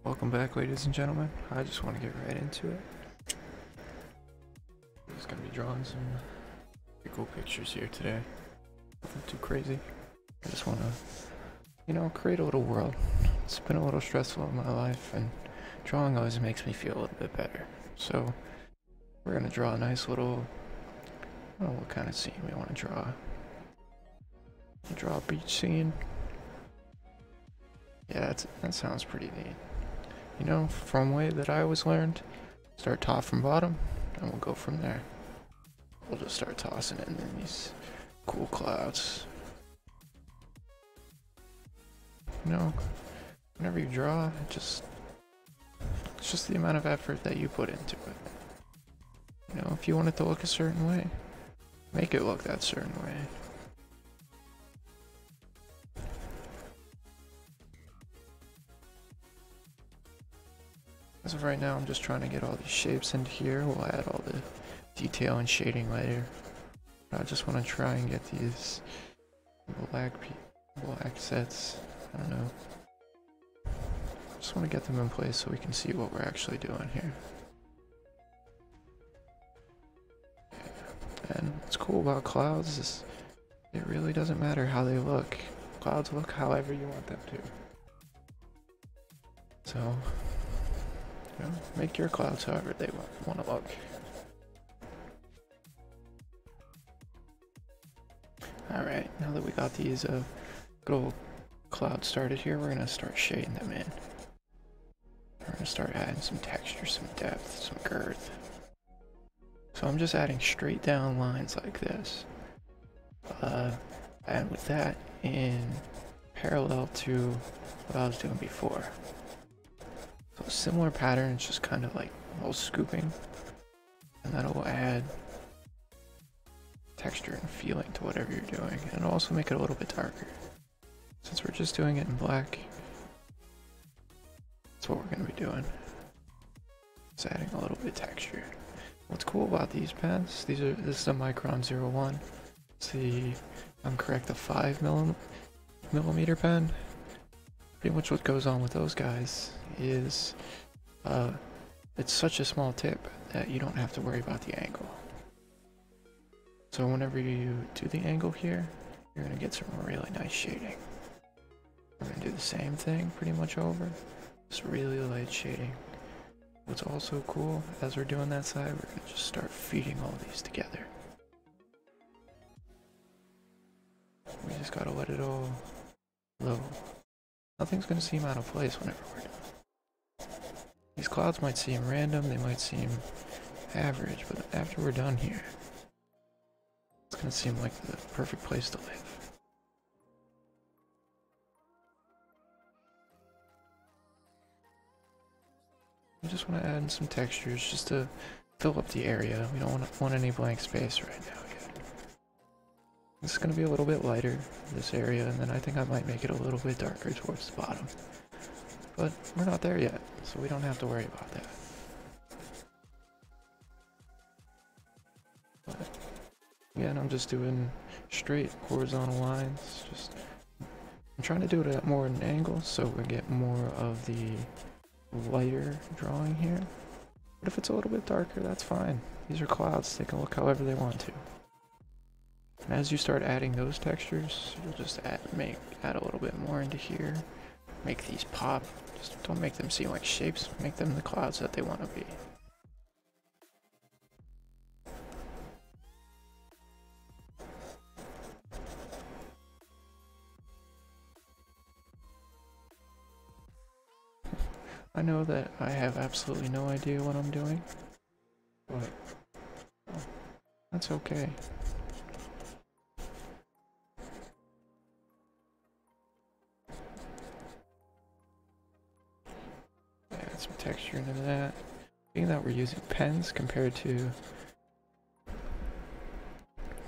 Welcome back, ladies and gentlemen. I just want to get right into it. I'm just gonna be drawing some pretty cool pictures here today. Nothing too crazy. I just want to, create a little world. It's been a little stressful in my life, and drawing always makes me feel a little bit better. So, we're gonna draw a nice little, I don't know what kind of scene we want to draw. Draw a beach scene. Yeah, that sounds pretty neat. From way that I always learned, start top from bottom, and we'll go from there. We'll just start tossing in these cool clouds. Whenever you draw, it's just the amount of effort that you put into it. If you want it to look a certain way, make it look that certain way. As of right now, I'm just trying to get all these shapes into here. We'll add all the detail and shading later. I just want to try and get these black sets. I don't know. Just want to get them in place so we can see what we're actually doing here. And what's cool about clouds is it really doesn't matter how they look. Clouds look however you want them to. So, make your clouds however they want to look. Alright, now that we got these good old clouds started here, we're going to start shading them in. We're going to start adding some texture, some depth, some girth. So I'm just adding straight down lines like this. And with that in parallel to what I was doing before. So a similar pattern, it's just kind of like a little scooping. And that'll add texture and feeling to whatever you're doing. And it'll also make it a little bit darker. Since we're just doing it in black, that's what we're going to be doing. Just adding a little bit of texture. What's cool about these pens, this is a Micron 01. It's the, if I'm correct, the 5mm pen. Pretty much what goes on with those guys is it's such a small tip that you don't have to worry about the angle. So whenever you do the angle here, you're going to get some really nice shading. We're going to do the same thing pretty much over, just really light shading. What's also cool, as we're doing that side, we're going to just start feeding all these together. We just got to let it all flow. Nothing's going to seem out of place whenever we're done. These clouds might seem random, they might seem average, but after we're done here, it's going to seem like the perfect place to live. We just want to add in some textures just to fill up the area. We don't want any blank space right now yet. This is going to be a little bit lighter, this area, and then I think I might make it a little bit darker towards the bottom. But we're not there yet, so we don't have to worry about that. But again, I'm just doing straight horizontal lines. I'm trying to do it at more an angle so we get more of the lighter drawing here. But if it's a little bit darker, that's fine. These are clouds, they can look however they want to. And as you start adding those textures, you'll just add a little bit more into here. Make these pop. Just don't make them seem like shapes. Make them the clouds that they want to be. I know that I have absolutely no idea what I'm doing, but that's okay. Add some texture into that. Being that we're using pens compared to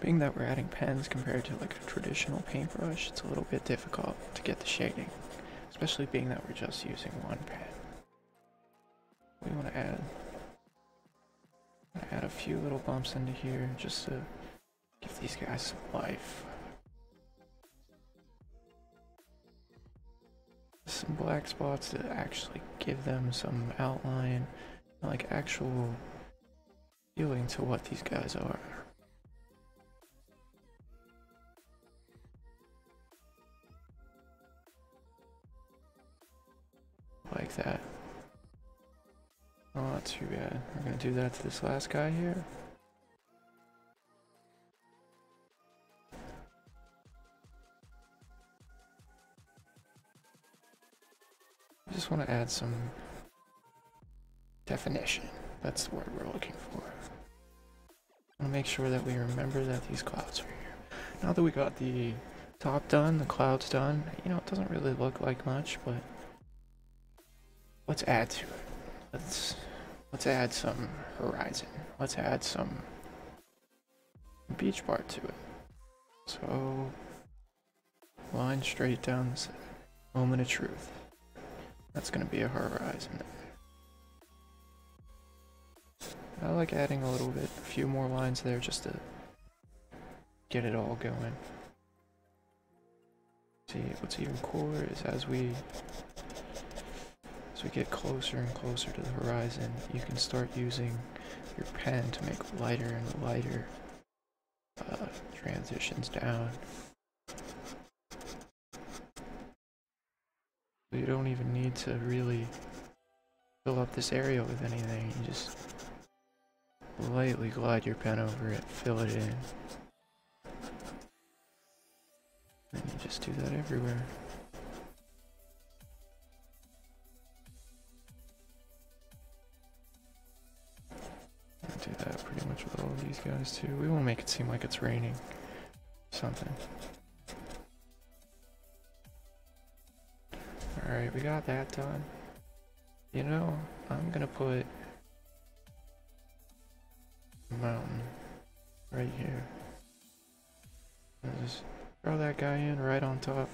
we're adding pens compared to like a traditional paintbrush, it's a little bit difficult to get the shading, especially being that we're just using one pen. We want to add a few little bumps into here just to give these guys some life. some black spots to actually give them some outline, like actual feeling to what these guys are. Like that. Oh, not too bad. We're gonna do that to this last guy here. I just want to add some definition. That's the word we're looking for. I want to make sure that we remember that these clouds are here. Now that we got the top done, the clouds done, you know, it doesn't really look like much, but let's add to it. Let's add some horizon. Let's add some beach part to it. So, line straight down the center. Moment of truth. That's gonna be a horizon. I like adding a little bit, a few more lines there just to get it all going. See, what's even cooler is as we get closer and closer to the horizon, you can start using your pen to make lighter and lighter transitions down. You don't even need to really fill up this area with anything. You just lightly glide your pen over it, fill it in. And you just do that everywhere. I do that pretty much with all of these guys too. We won't make it seem like it's raining. Something. Alright, we got that done. You know, I'm gonna put a mountain right here. I'll just throw that guy in right on top.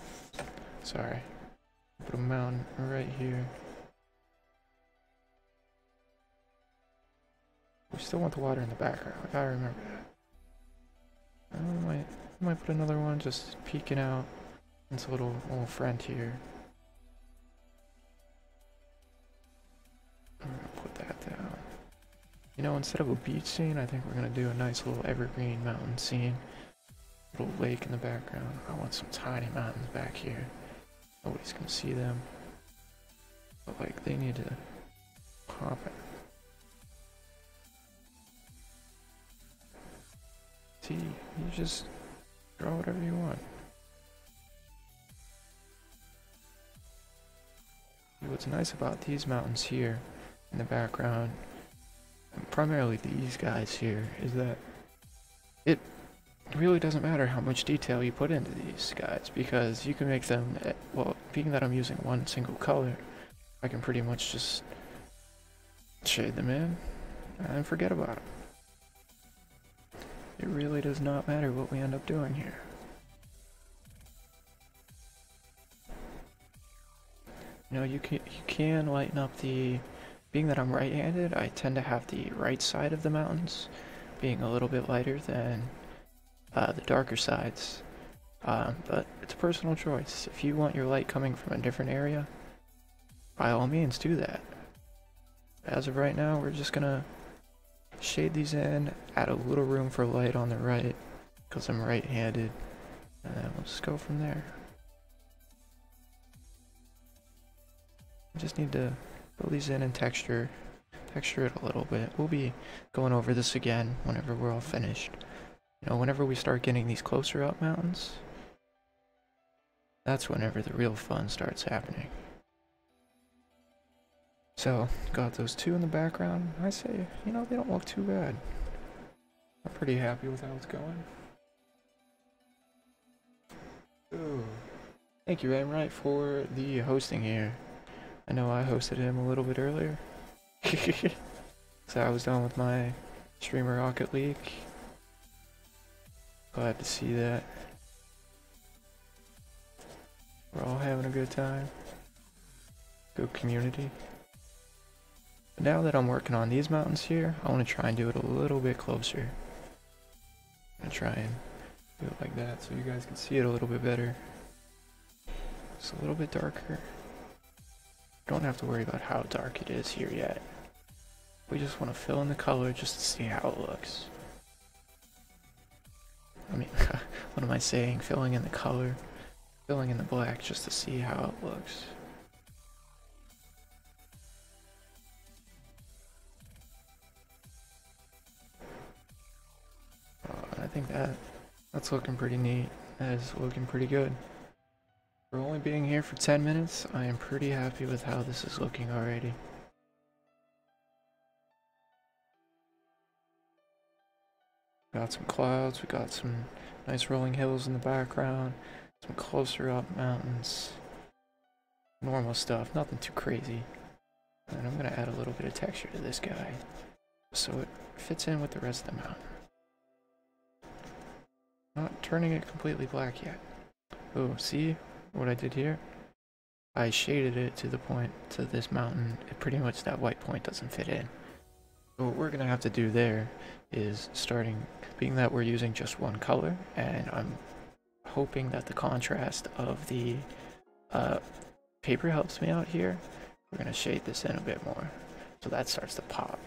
Sorry. Put a mountain right here. We still want the water in the background. I gotta remember that. I might put another one just peeking out. It's a little friend here. I'm gonna put that down. You know, instead of a beach scene, I think we're gonna do a nice little evergreen mountain scene. Little lake in the background. I want some tiny mountains back here. Nobody's gonna see them. But like, they need to pop it. See, you just draw whatever you want. What's nice about these mountains here in the background, and primarily these guys here, is that it really doesn't matter how much detail you put into these guys, because you can make them, well, being that I'm using one single color, I can pretty much just shade them in and forget about them. It really does not matter what we end up doing here. You know, you can lighten up the... Being that I'm right-handed, I tend to have the right side of the mountains being a little bit lighter than the darker sides. But it's a personal choice. If you want your light coming from a different area, by all means do that. As of right now, we're just gonna shade these in, add a little room for light on the right, because I'm right-handed, and then we'll just go from there. We just need to fill these in and texture it a little bit. We'll be going over this again whenever we're all finished. You know, whenever we start getting these closer up mountains, that's whenever the real fun starts happening. So, got those two in the background. I say, you know, they don't look too bad. I'm pretty happy with how it's going. Ooh. Thank you, Amrite, for the hosting here. I know I hosted him a little bit earlier. So I was done with my Streamer Rocket League. Glad to see that. We're all having a good time. Good community. But now that I'm working on these mountains here, I want to try and do it a little bit closer. I'm going to try and do it like that so you guys can see it a little bit better. It's a little bit darker. don't have to worry about how dark it is here yet. We just want to fill in the color just to see how it looks. I mean, what am I saying? Filling in the color, filling in the black just to see how it looks. I think that's looking pretty neat. That is looking pretty good. For only being here for 10 minutes, I am pretty happy with how this is looking already. Got some clouds, we got some nice rolling hills in the background, some closer up mountains. Normal stuff, nothing too crazy. And I'm gonna add a little bit of texture to this guy, so it fits in with the rest of the mountain. Not turning it completely black yet. Oh, see what I did here? I shaded it to the point to this mountain. It pretty much, that white point doesn't fit in. So what we're gonna have to do there is being that we're using just one color, and I'm hoping that the contrast of the paper helps me out here. We're gonna shade this in a bit more, so that starts to pop.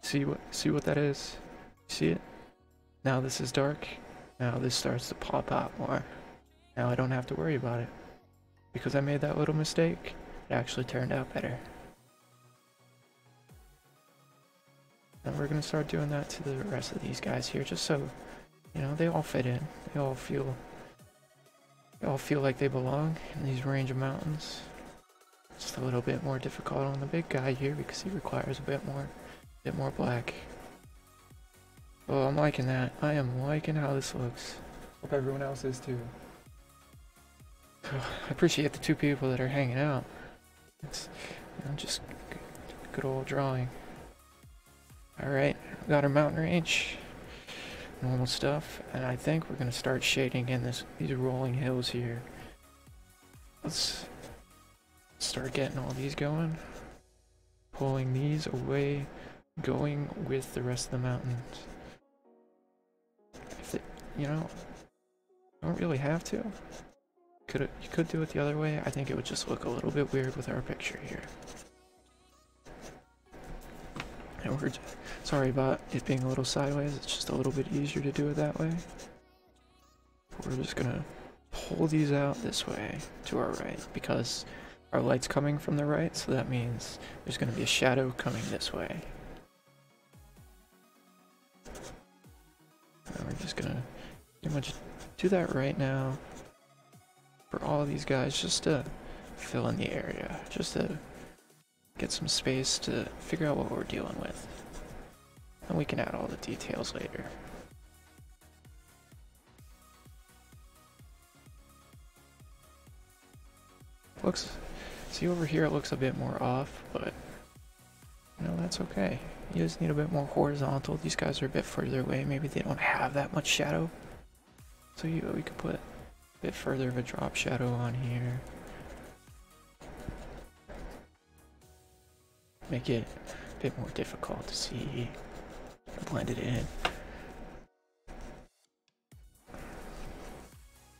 See what that is? See it? Now this is dark. Now this starts to pop out more. Now I don't have to worry about it. Because I made that little mistake, it actually turned out better. And we're gonna start doing that to the rest of these guys here, just so, you know, they all fit in. They all feel like they belong in these range of mountains. Just a little bit more difficult on the big guy here because he requires a bit more black. Oh, I'm liking that. I am liking how this looks. Hope everyone else is too. I appreciate the 2 people that are hanging out. It's, you know, just good old drawing. Alright, got our mountain range. Normal stuff. And I think we're going to start shading in these rolling hills here. Let's start getting all these going. Pulling these away. Going with the rest of the mountains. You know, don't really have to. You could do it the other way. I think it would just look a little bit weird with our picture here. And we're sorry about it being a little sideways. It's just a little bit easier to do it that way. We're just gonna pull these out this way to our right because our light's coming from the right, so that means there's gonna be a shadow coming this way. And we're just gonna pretty much do that right now for all of these guys, just to fill in the area, just to get some space to figure out what we're dealing with, and we can add all the details later. See over here it looks a bit more off, but you know, that's okay. You just need a bit more horizontal. These guys are a bit further away, maybe they don't have that much shadow. So we could put a bit further of a drop shadow on here. Make it a bit more difficult to see. Blend it in.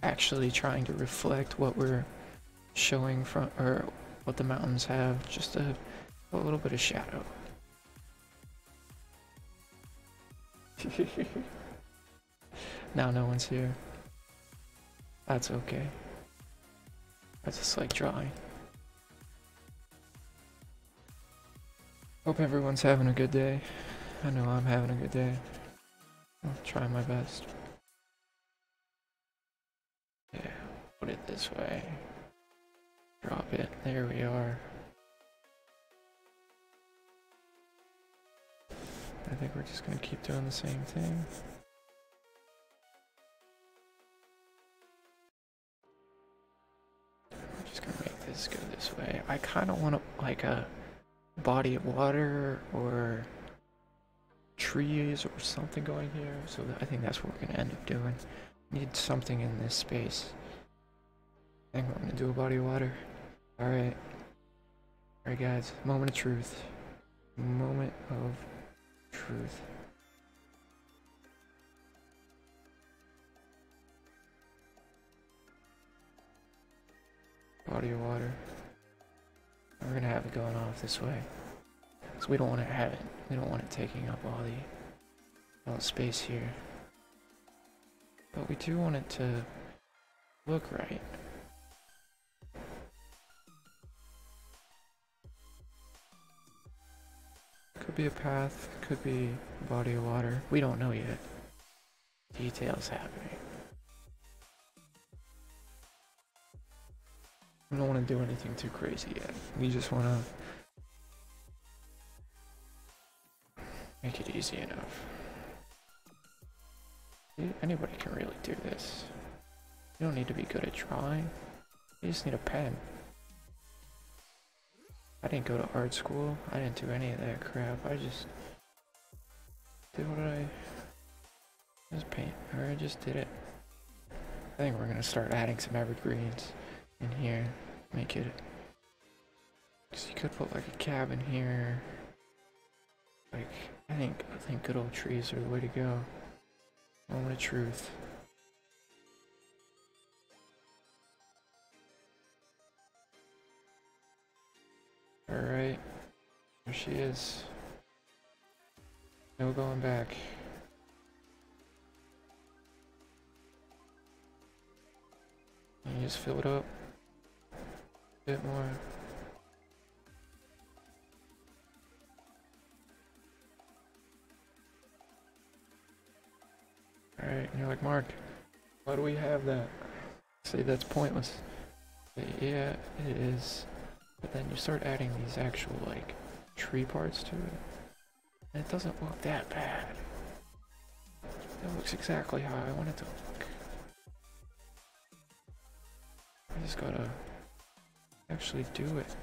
Actually trying to reflect what we're showing from, or what the mountains have, just a little bit of shadow. Now no one's here. That's okay. I just like drawing. Hope everyone's having a good day. I know I'm having a good day. I'll try my best. Yeah, put it this way. Drop it. There we are. I think we're just gonna keep doing the same thing. We're just gonna make this go this way. I kind of want like a body of water or trees or something going here, so I think that's what we're gonna end up doing. Need something in this space. I think we're gonna do a body of water. Alright. Alright guys, moment of truth. Moment of truth. body of water. We're gonna have it going off this way. Because we don't want to have it. We don't want it taking up all the space here. But we do want it to look right. Could be a path, could be a body of water. We don't know yet. Details happening. We don't want to do anything too crazy yet. We just want to make it easy enough. Anybody can really do this. You don't need to be good at drawing. You just need a pen. I didn't go to art school. I didn't do any of that crap. I just did what I just paint. Or I just did it. I think we're gonna start adding some evergreens in here. Make it. Cause you could put like a cabin here. Like I think good old trees are the way to go. Moment of truth. Alright. There she is. No going back. And you just fill it up. A bit more. Alright, and you're like, Mark, why do we have that? Say that's pointless. Yeah, it is. But then you start adding these actual, like, tree parts to it. And it doesn't look that bad. It looks exactly how I want it to look. I just gotta actually do it.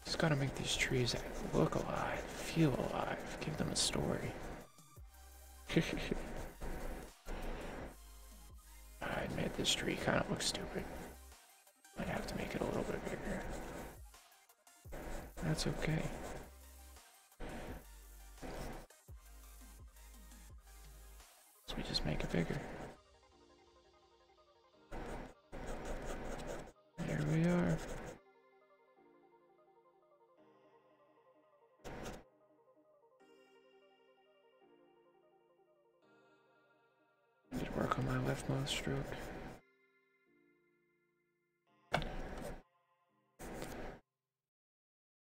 Just gotta make these trees look alive, feel alive, give them a story. I admit this tree kind of looks stupid. Might have to make it a little bit bigger. That's okay. So we just make it bigger. There we are. Just work on my leftmost stroke.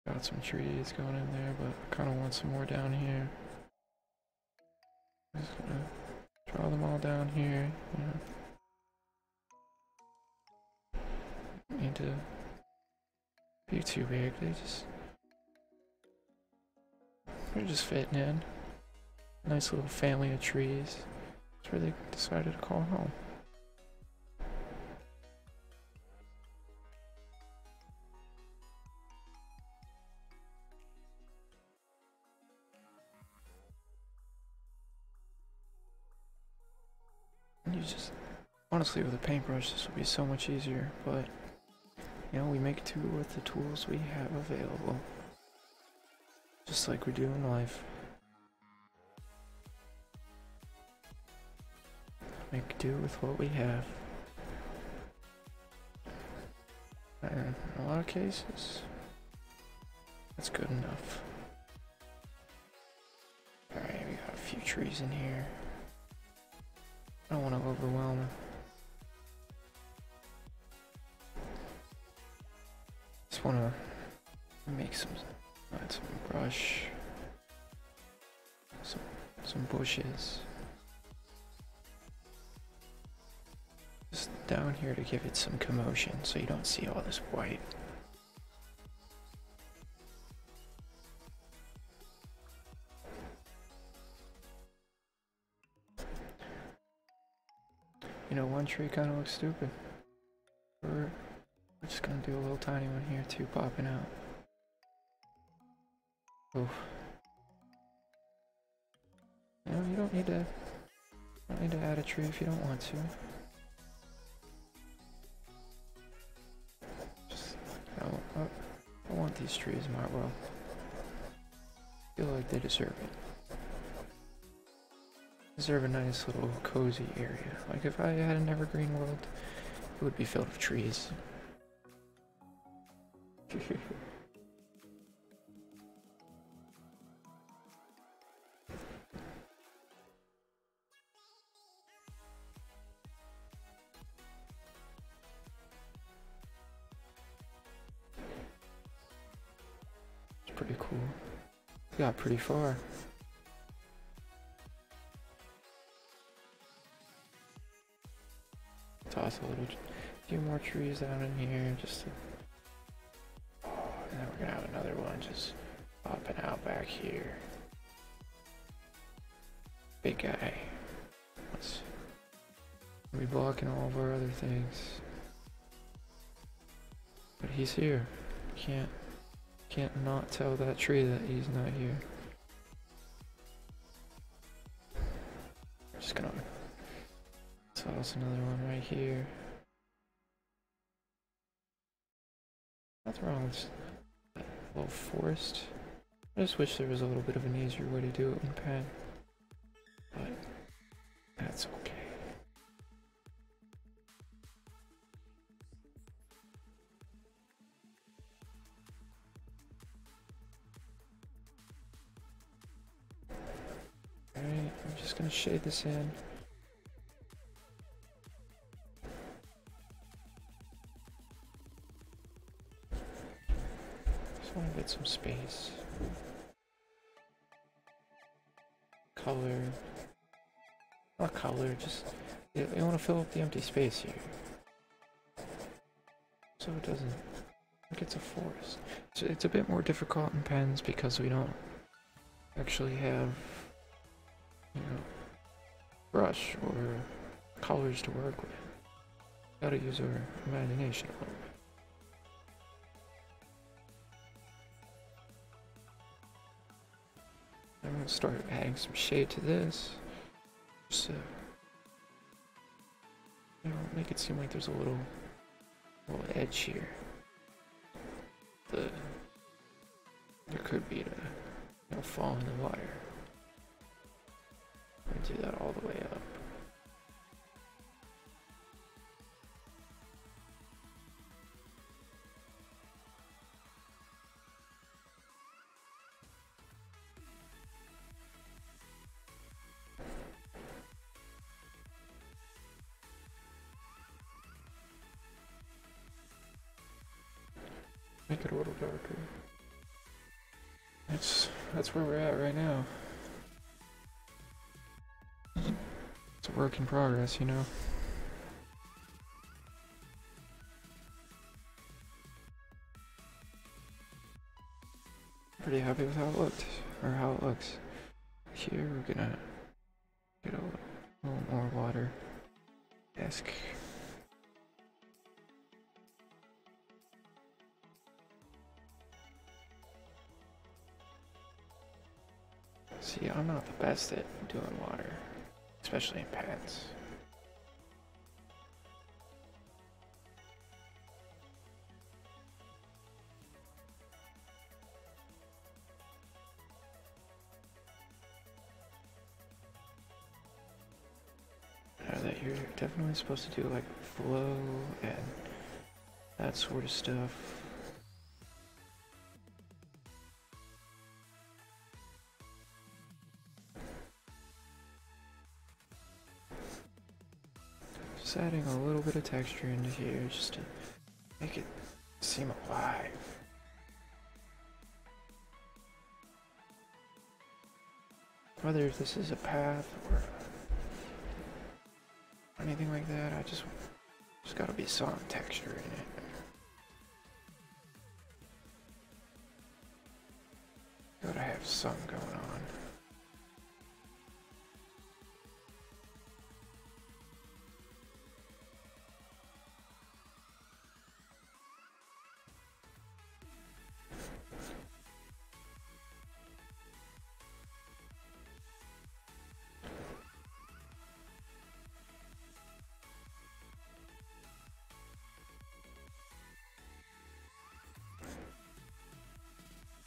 Got some trees going in there, but I kind of want some more down here. I'm just gonna draw them all down here. Need to be too big. They're just fitting in. Nice little family of trees. That's where they decided to call home. You just, honestly, with a paintbrush, this would be so much easier, but, you know, we make do with the tools we have available. Just like we do in life. Make do with what we have. And in a lot of cases, that's good enough. Alright, we got a few trees in here. I don't want to overwhelm it. Just want to make add some brush, some bushes. Just down here to give it some commotion so you don't see all this white. You know, one tree kind of looks stupid. We're just gonna do a little tiny one here too, popping out. Oof. You know, you don't need to add a tree if you don't want to. Just, I want these trees, Martwell. I feel like they deserve it. deserve a nice little cozy area. Like if I had an evergreen world, it would be filled with trees. It's pretty cool. Got pretty far. Toss a little, few more trees down in here, just to, and then we're gonna have another one just popping out back here. Big guy. Let's be blocking all of our other things, but he's here. Can't not tell that tree that he's not here. Just gonna toss another one right here. Nothing wrong with that little forest. I just wish there was a little bit of an easier way to do it in pen, but that's okay. Alright, I'm just gonna shade this in. Just want to get some space. Color. Not color, just you want to fill up the empty space here. So it doesn't like it's a forest. It's a bit more difficult in pens because we don't actually have, you know, brush or colors to work with. Gotta use our imagination a little bit. I'm gonna start adding some shade to this, just to, you know, make it seem like there's a little edge here. There could be to, you know, fall in the water. And do that all the way up. Make it a little darker. That's where we're at right now. It's a work in progress, you know. Pretty happy with how it looked, or how it looks. Here we're gonna get a little more water. Desk. See, I'm not the best at doing water, especially in pens. Now that you're definitely supposed to do like flow and that sort of stuff. Just adding a little bit of texture into here just to make it seem alive. Whether this is a path or anything like that, I just gotta be some texture in it. Gotta have some going on.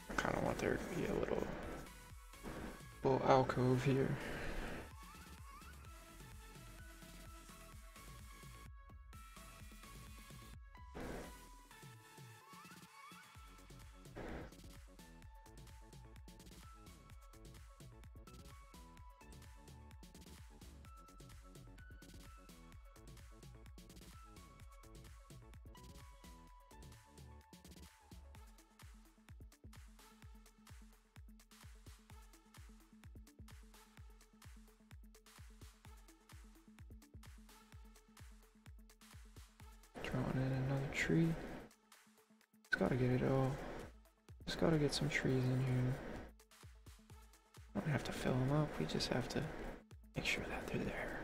I kinda want there to be a little alcove here. tree. Just gotta get it all. Just gotta get some trees in here. Don't have to fill them up, we just have to make sure that they're there.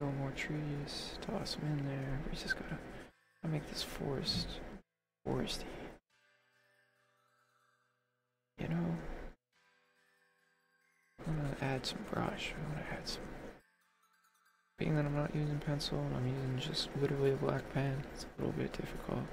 No more trees, toss them in there. We just gotta make this foresty. You know? I'm gonna add some brush. I'm gonna add some. Being that I'm not using pencil and I'm using just literally a black pen, it's a little bit difficult.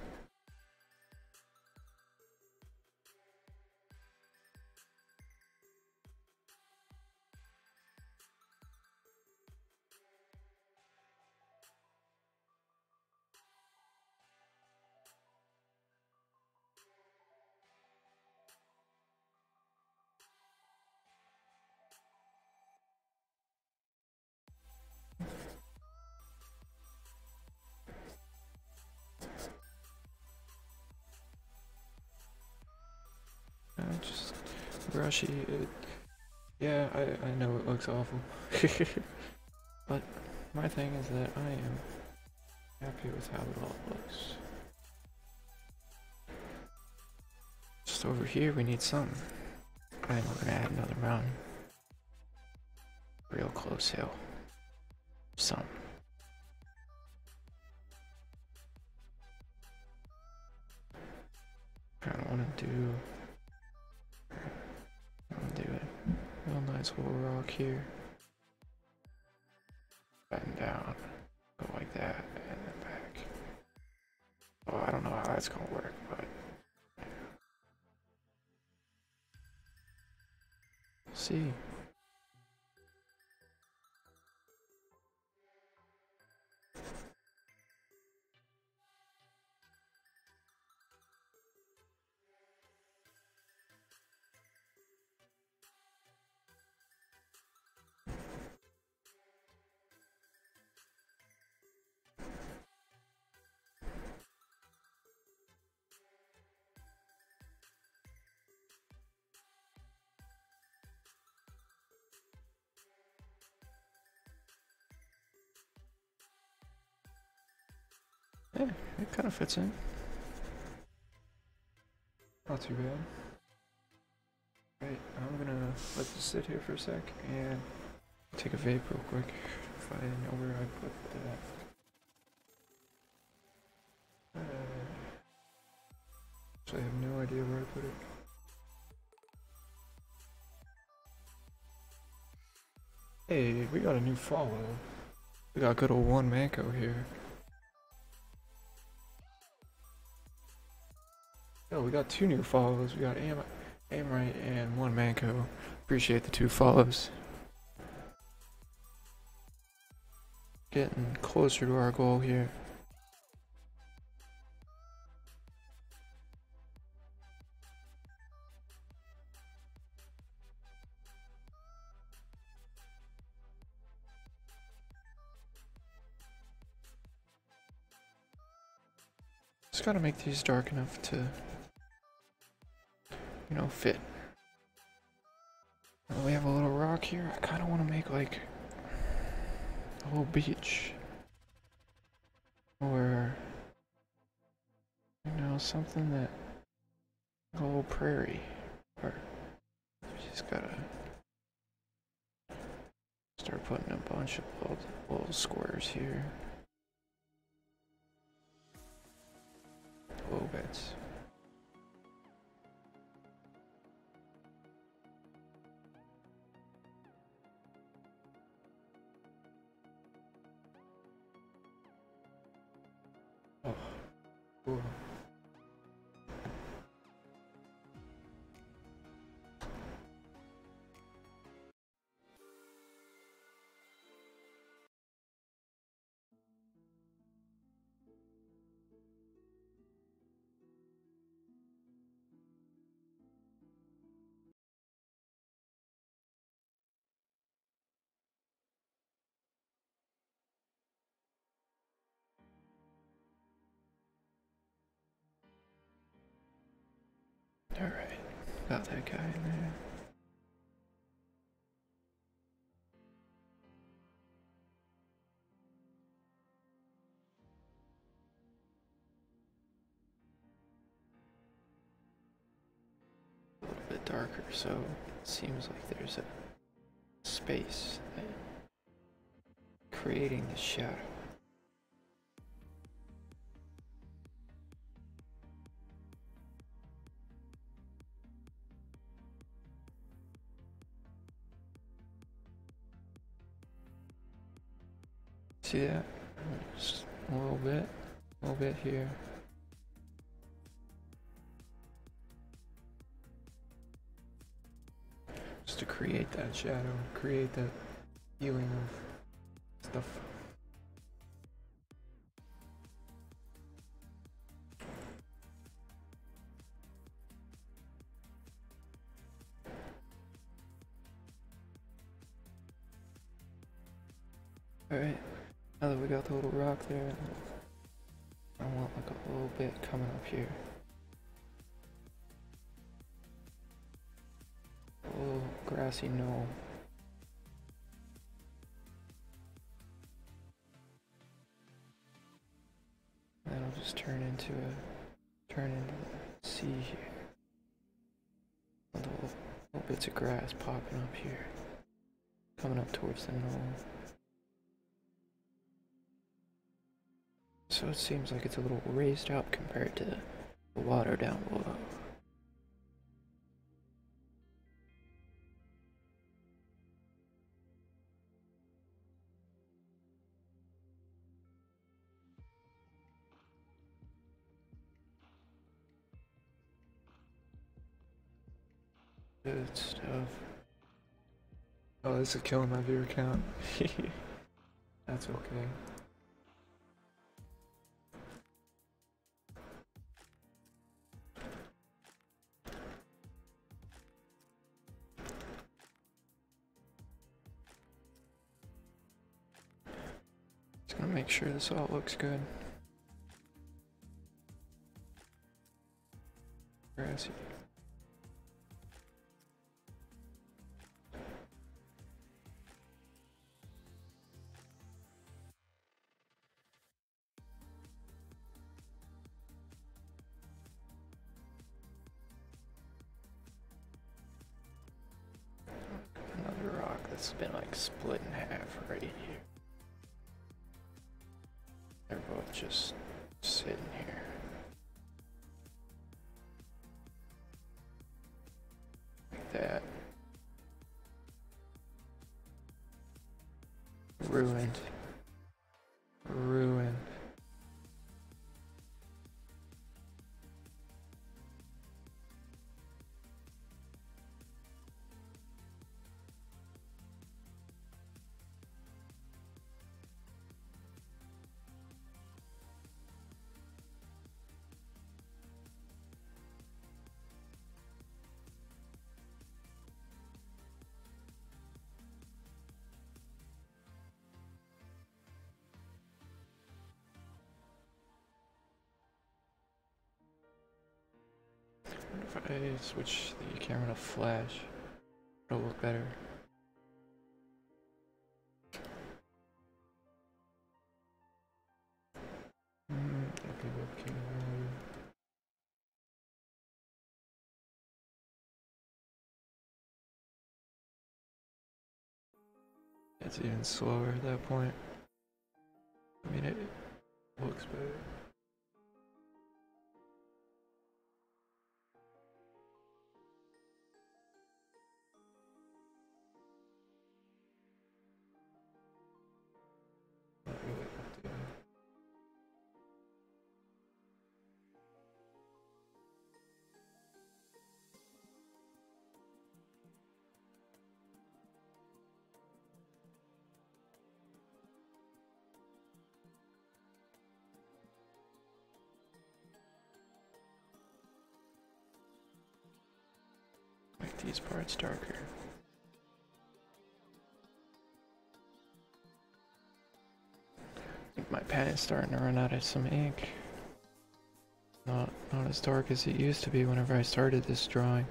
Just brushy. Yeah, I know it looks awful. But my thing is that I am happy with how it all looks. Just over here we need something. I think we're gonna add another mountain. Real close hill. Something. Kinda wanna do it. Real nice little rock here. Bend down. Go like that and then back. Oh, I don't know how that's gonna work, but see. Yeah, it kind of fits in. Not too bad. Right, I'm gonna let this sit here for a sec and take a vape real quick. If I know where I put that. Actually, I have no idea where I put it. Hey, we got a new follow. We got good old One Manco here. Yo, we got 2 new follows. We got Amrite and One Manco. Appreciate the 2 follows. Getting closer to our goal here. Just gotta make these dark enough to, you know, fit. We have a little rock here. I kind of want to make like a little beach. Or, you know, something that, like a little prairie. Or, we just gotta start putting a bunch of little squares here. Little bits. Oh, cool. Alright, got that guy in there. darker, so it seems like there's a space creating the shadow. See that? Just a little bit here. Just to create that shadow, create that feeling of stuff. Alright, now that we got the little rock there, I want like a little bit coming up here. A little grassy knoll. And then it'll just turn into the sea here. Little bits of grass popping up here. Coming up towards the knoll. So it seems like it's a little raised up compared to the water down below. Good stuff. Oh, this is killing my viewer count. That's okay. Just gonna make sure this all looks good. Grassy. Another rock that's been like split in half right here. They're both just sitting here. Like that. Ruined. Ruined. If I switch the camera to flash, it'll look better. Okay, webcam. It's even slower at that point. I mean, it looks better. Not really updating. Make these parts darker. I think my pen is starting to run out of some ink. Not as dark as it used to be whenever I started this drawing.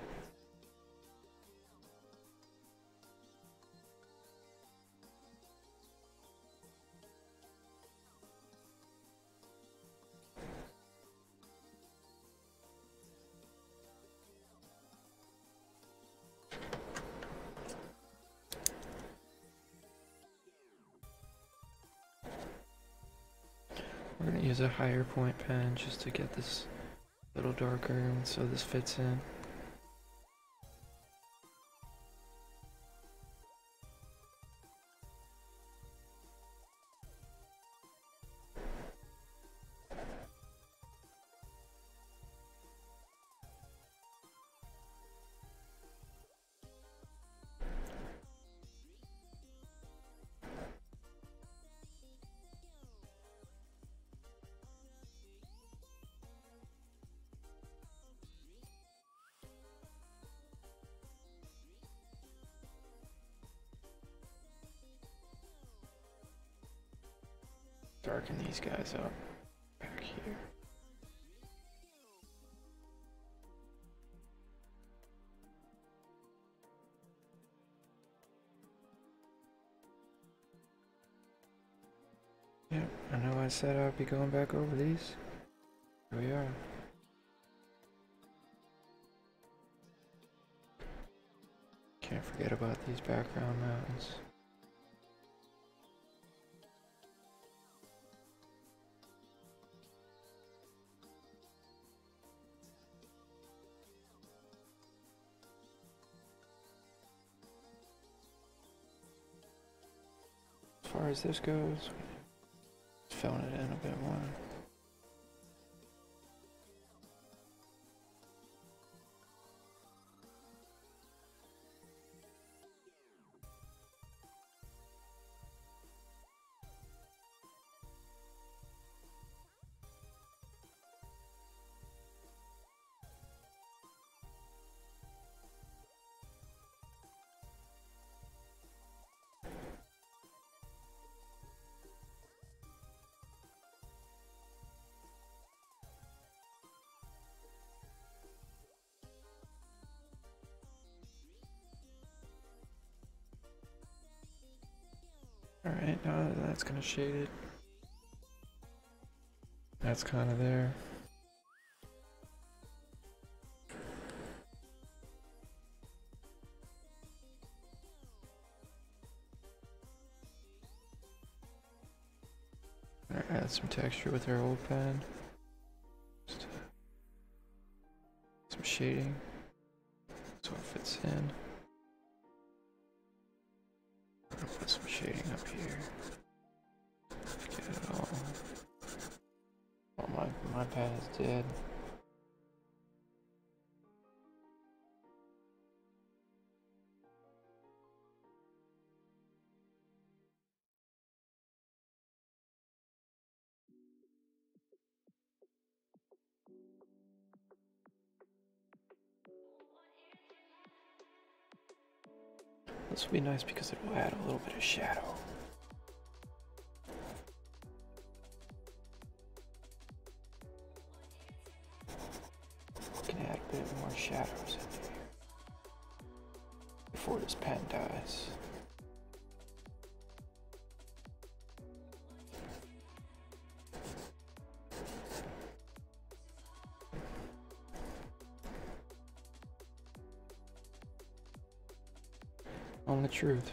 use a higher point pen just to get this a little darker so this fits in. Darken these guys up back here. Yep, I know I said I'd be going back over these. Here we are. Can't forget about these background mountains. As far as this goes, filling it in a bit more. Alright, now that that's kind of shaded, that's kind of there. Alright, add some texture with our old pen. Just some shading so it fits in. I'll put some shading up here. Get it all. Oh, my pen is dead. This will be nice because it will add a little bit of shadow. We can add a bit more shadows in here before this pen dies. On the truth.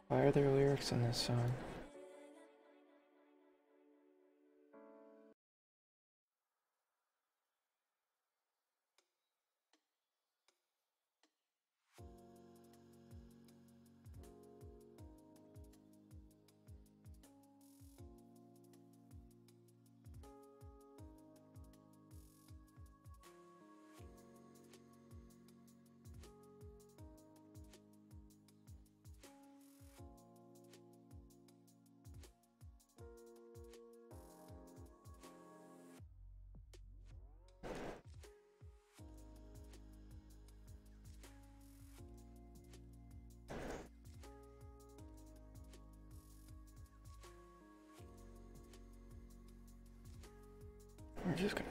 Why are there lyrics in this song? We're just gonna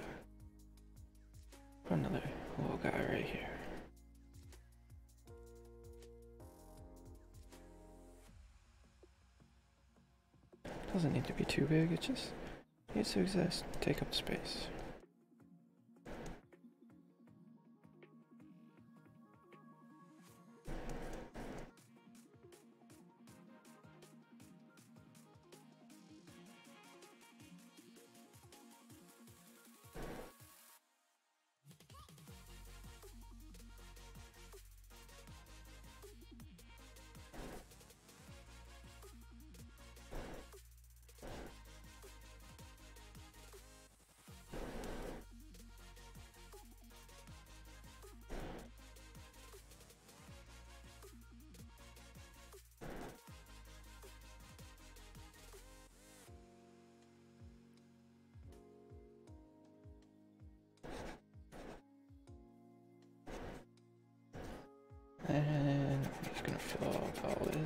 put another little guy right here. Doesn't need to be too big, it just needs to exist, take up space.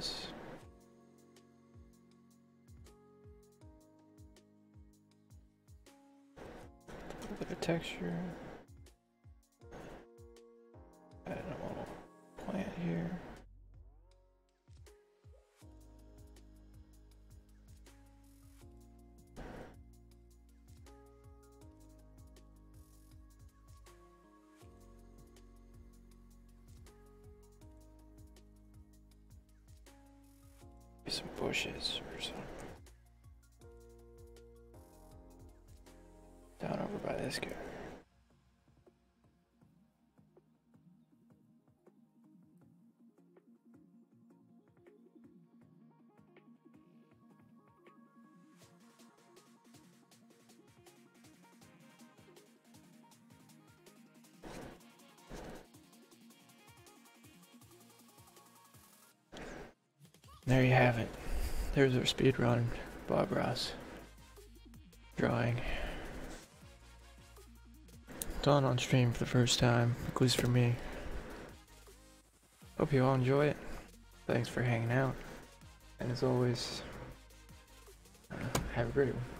bushes. A little bit of texture. Add a little plant here. Some bushes or something. Down over by this guy. There you have it. There's our speedrun, Bob Ross. Drawing. Done on stream for the first time, at least for me. Hope you all enjoy it. Thanks for hanging out. And as always, have a great one.